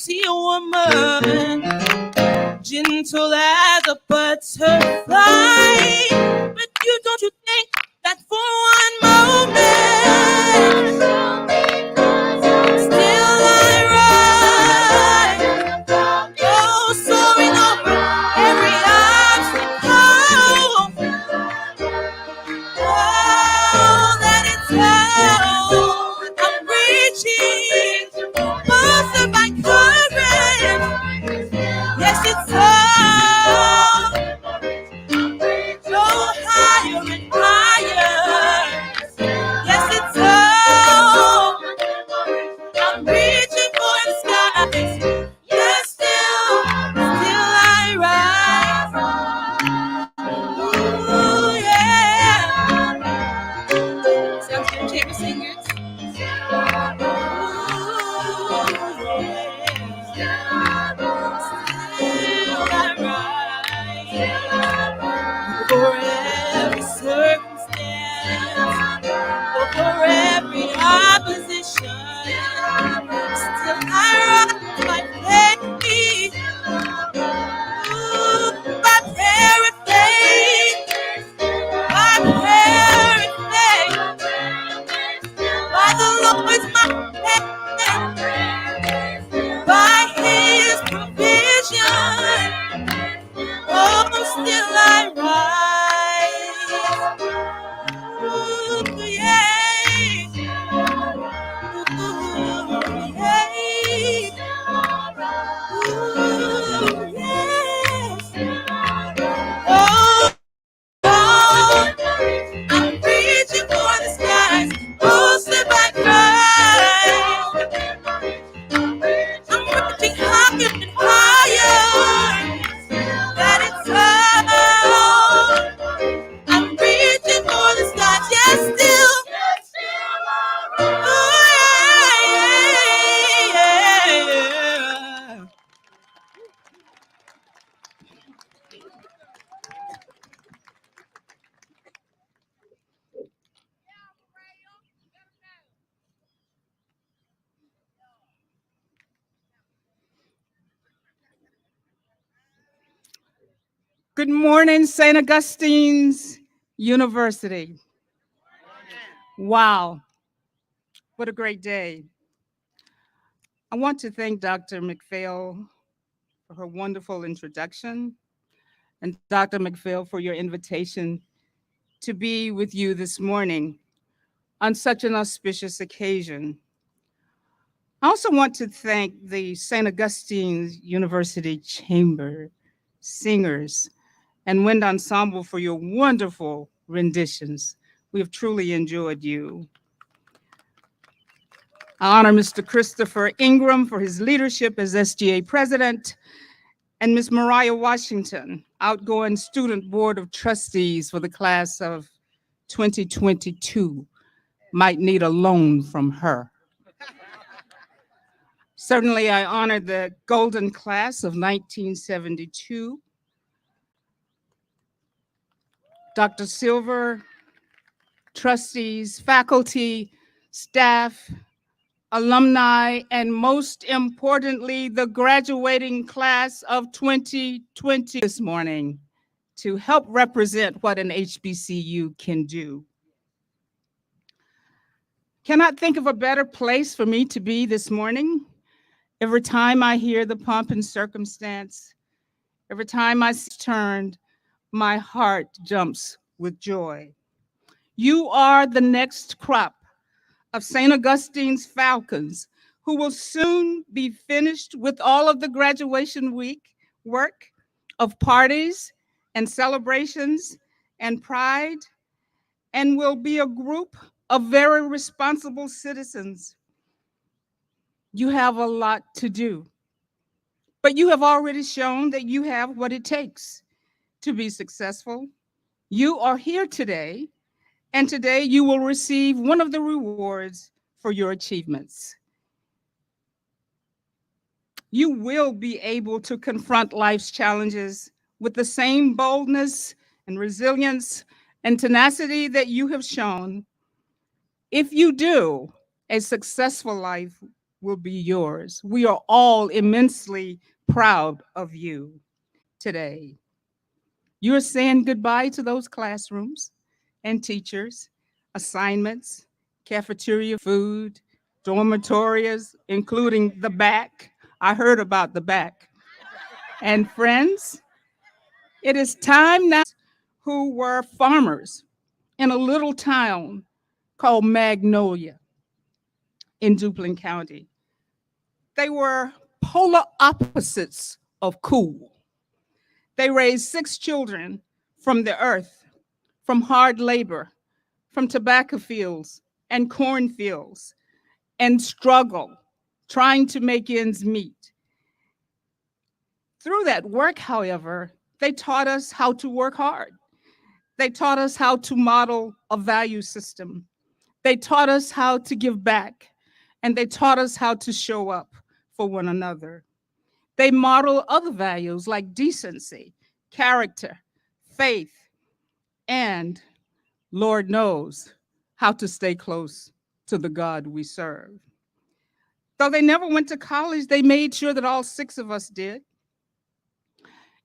see a woman gentle as a butterfly, but don't you think that for one moment still I rise, oh, soaring over every obstacle, oh, that it's hell. I'm reaching most of my courage. Yes, it's so higher and higher. Yes, it's so I'm reaching for the skies. Yes, still I rise. Ooh, yeah. Sounds good, chamber singers. For every circumstance, or for every opposition, still I rise by faith, by prayer and faith, by prayer and faith, by the Lord's my hand, by His provision. Oh, still I rise. Ooh, yeah. Ooh, yeah. Ooh, yeah. Oh, I'm reaching for the skies. Oh, slip by Christ. I'm reaching higher and higher. That it's I'm reaching for the skies. Yes, still. Oh, yeah. Good morning, St. Augustine's University. Wow, what a great day. I want to thank Dr. McPhail for her wonderful introduction, and Dr. McPhail for your invitation to be with you this morning on such an auspicious occasion. I also want to thank the St. Augustine's University Chamber singers and wind ensemble for your wonderful renditions. We have truly enjoyed you. I honor Mr. Christopher Ingram for his leadership as SGA president, and Ms. Mariah Washington, outgoing student board of trustees for the class of 2022. Might need a loan from her. Certainly, I honor the golden class of 1972. Dr. Silver, trustees, faculty, staff, alumni, and most importantly, the graduating class of 2020 this morning to help represent what an HBCU can do. Cannot think of a better place for me to be this morning. Every time I hear the pomp and circumstance, every time I see turned, my heart jumps with joy. You are the next crop of St. Augustine's Falcons who will soon be finished with all of the graduation week work of parties and celebrations and pride, and will be a group of very responsible citizens. You have a lot to do, but you have already shown that you have what it takes to be successful. You are here today, and today you will receive one of the rewards for your achievements. You will be able to confront life's challenges with the same boldness and resilience and tenacity that you have shown. If you do, a successful life will be yours. We are all immensely proud of you today. You're saying goodbye to those classrooms and teachers, assignments, cafeteria food, dormitories, including the back. I heard about the back. And friends, it is time now who were farmers in a little town called Magnolia in Duplin County. They were polar opposites of cool. They raised 6 children from the earth, from hard labor, from tobacco fields and cornfields, and struggle trying to make ends meet. Through that work, however, they taught us how to work hard. They taught us how to model a value system. They taught us how to give back, and they taught us how to show up for one another. They model other values like decency, character, faith, and Lord knows how to stay close to the God we serve. Though they never went to college, they made sure that all 6 of us did.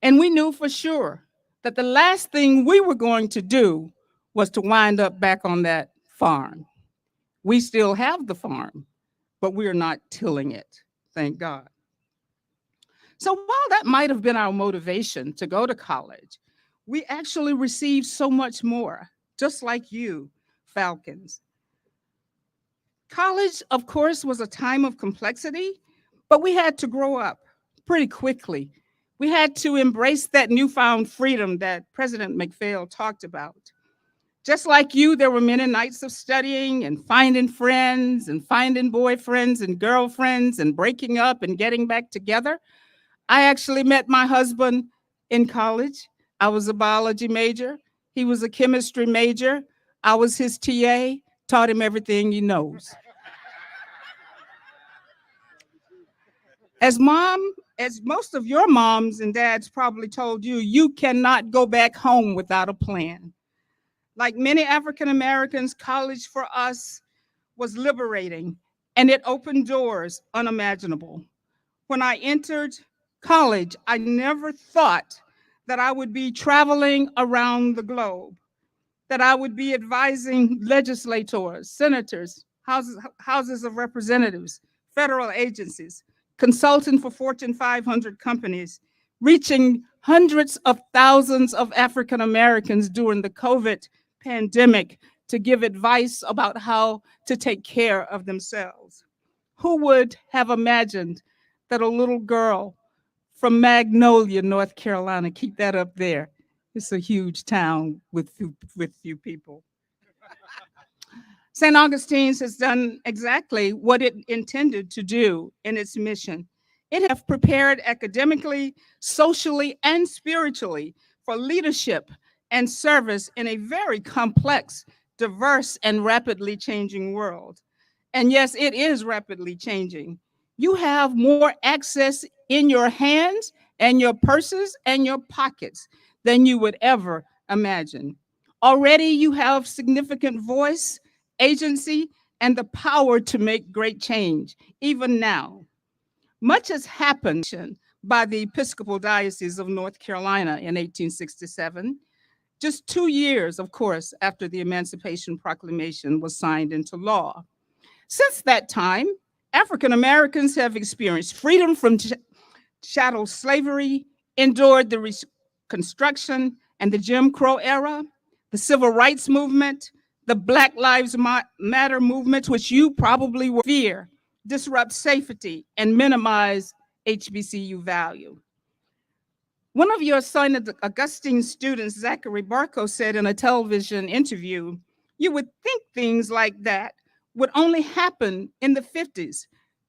And we knew for sure that the last thing we were going to do was to wind up back on that farm. We still have the farm, but we are not tilling it, thank God. So while that might have been our motivation to go to college, we actually received so much more, just like you, Falcons. College, of course, was a time of complexity, but we had to grow up pretty quickly. We had to embrace that newfound freedom that President McPhail talked about. Just like you, there were many nights of studying and finding friends and finding boyfriends and girlfriends and breaking up and getting back together. I actually met my husband in college. I was a biology major. He was a chemistry major. I was his TA, taught him everything he knows. As as most of your moms and dads probably told you, you cannot go back home without a plan. Like many African Americans, college for us was liberating, and it opened doors unimaginable. When I entered college, I never thought that I would be traveling around the globe, that I would be advising legislators, senators, houses of representatives, federal agencies, consulting for Fortune 500 companies, reaching hundreds of thousands of African Americans during the COVID pandemic to give advice about how to take care of themselves. Who would have imagined that a little girl from Magnolia, North Carolina, keep that up there? It's a huge town with few people. St. Augustine's has done exactly what it intended to do in its mission. It has prepared academically, socially, and spiritually for leadership and service in a very complex, diverse, and rapidly changing world. And yes, it is rapidly changing. You have more access in your hands and your purses and your pockets than you would ever imagine. Already you have significant voice, agency, and the power to make great change, even now. Much has happened by the Episcopal Diocese of North Carolina in 1867, just 2 years, of course, after the Emancipation Proclamation was signed into law. Since that time, African Americans have experienced freedom from chattel slavery, endured the Reconstruction and the Jim Crow era, the Civil Rights Movement, the Black Lives Matter movement, which you probably were fear, disrupt safety, and minimize HBCU value. One of your St. Augustine students, Zachary Barco, said in a television interview, you would think things like that would only happen in the 50s,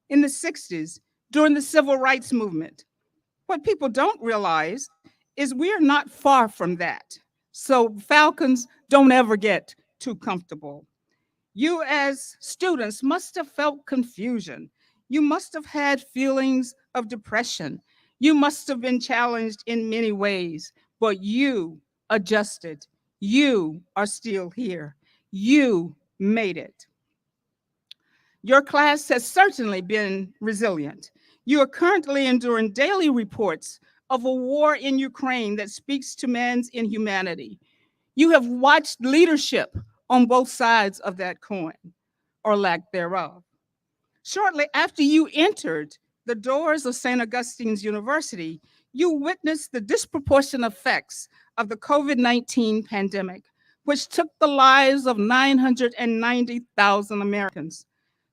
in the 60s, during the civil rights movement. What people don't realize is we're not far from that. So Falcons, don't ever get too comfortable. You as students must have felt confusion. You must have had feelings of depression. You must have been challenged in many ways, but you adjusted. You are still here. You made it. Your class has certainly been resilient. You are currently enduring daily reports of a war in Ukraine that speaks to man's inhumanity. You have watched leadership on both sides of that coin, or lack thereof. Shortly after you entered the doors of St. Augustine's University, you witnessed the disproportionate effects of the COVID-19 pandemic, which took the lives of 990,000 Americans.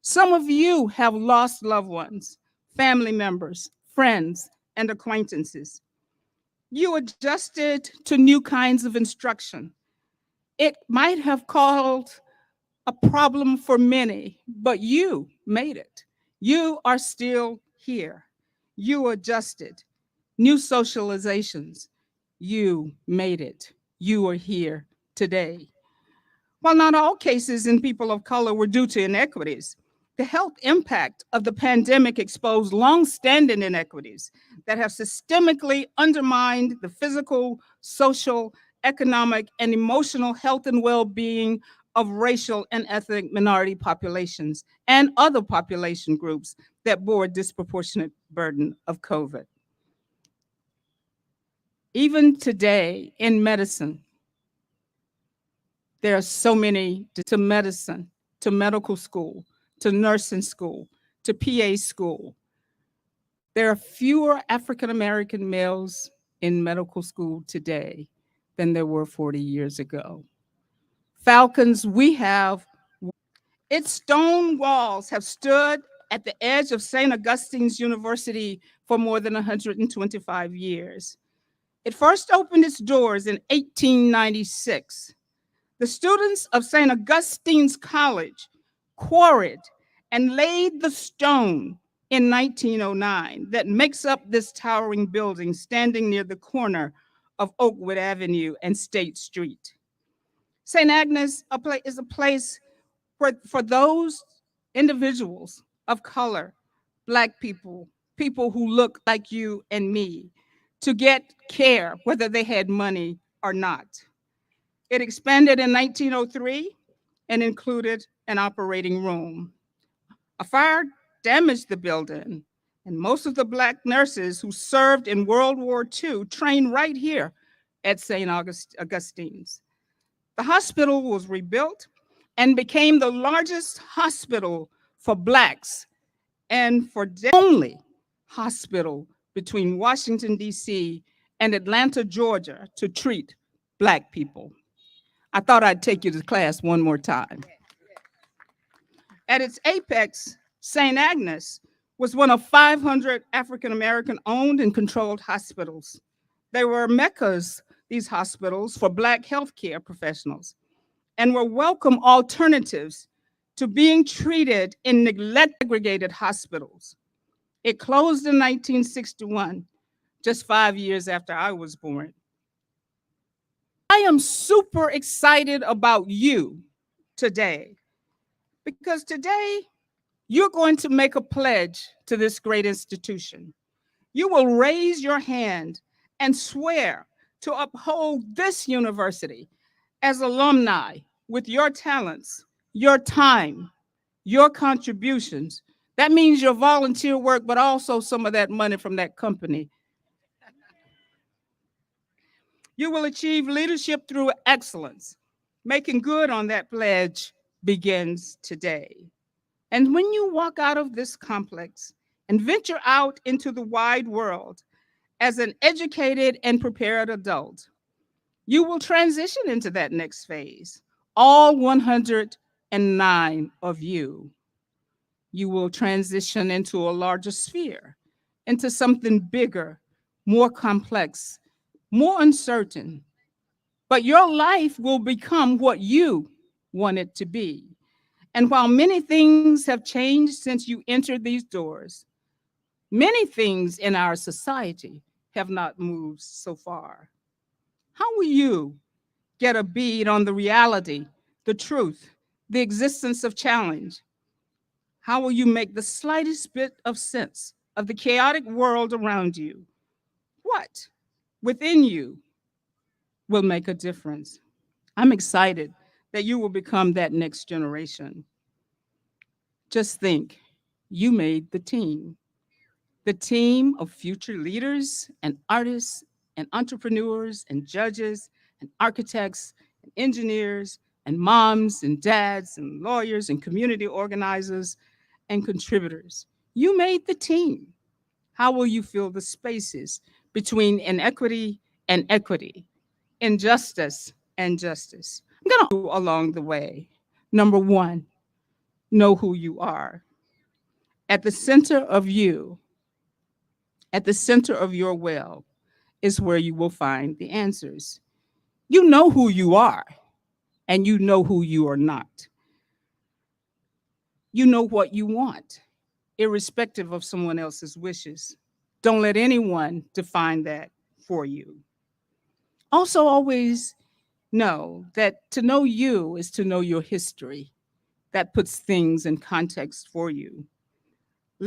Some of you have lost loved ones, family members, friends, and acquaintances. You adjusted to new kinds of instruction. It might have called a problem for many, but you made it. You are still here. You adjusted. New socializations. You made it. You are here today. While not all cases in people of color were due to inequities, the health impact of the pandemic exposed long-standing inequities that have systemically undermined the physical, social, economic, and emotional health and well-being of racial and ethnic minority populations and other population groups that bore a disproportionate burden of COVID. Even today in medicine, there are so many to medicine, to medical school, to nursing school, to PA school. There are fewer African American males in medical school today than there were 40 years ago. Falcons, we have, its stone walls have stood at the edge of St. Augustine's University for more than 125 years. It first opened its doors in 1896. The students of St. Augustine's College quarried and laid the stone in 1909 that makes up this towering building standing near the corner of Oakwood Avenue and State Street. St. Agnes is a place for those individuals of color, Black people, people who look like you and me, to get care, whether they had money or not. It expanded in 1903 and included an operating room. A fire damaged the building, and most of the Black nurses who served in World War II trained right here at St. Augustine's. The hospital was rebuilt and became the largest hospital for Blacks and for the only hospital between Washington, D.C. and Atlanta, Georgia to treat Black people. I thought I'd take you to class one more time. At its apex, St. Agnes was one of 500 African American owned and controlled hospitals. They were meccas, these hospitals, for Black healthcare professionals, and were welcome alternatives to being treated in segregated hospitals. It closed in 1961, just 5 years after I was born. I am super excited about you today because today you're going to make a pledge to this great institution. You will raise your hand and swear to uphold this university as alumni with your talents, your time, your contributions. That means your volunteer work, but also some of that money from that company. You will achieve leadership through excellence. Making good on that pledge begins today. And when you walk out of this complex and venture out into the wide world as an educated and prepared adult, you will transition into that next phase, all 109 of you. You will transition into a larger sphere, into something bigger, more complex, more uncertain. But your life will become what you want it to be. And while many things have changed since you entered these doors, many things in our society have not moved so far. How will you get a bead on the reality, the truth, the existence of challenge? How will you make the slightest bit of sense of the chaotic world around you? What within you will make a difference? I'm excited that you will become that next generation. Just think, you made the team of future leaders and artists and entrepreneurs and judges and architects and engineers and moms and dads and lawyers and community organizers and contributors. You made the team. How will you fill the spaces between inequity and equity, injustice and justice? I'm going to along the way. Number one, know who you are. At the center of you, at the center of your well, is where you will find the answers. You know who you are, and you know who you are not. You know what you want, irrespective of someone else's wishes. Don't let anyone define that for you. Also, always know that to know you is to know your history. That puts things in context for you.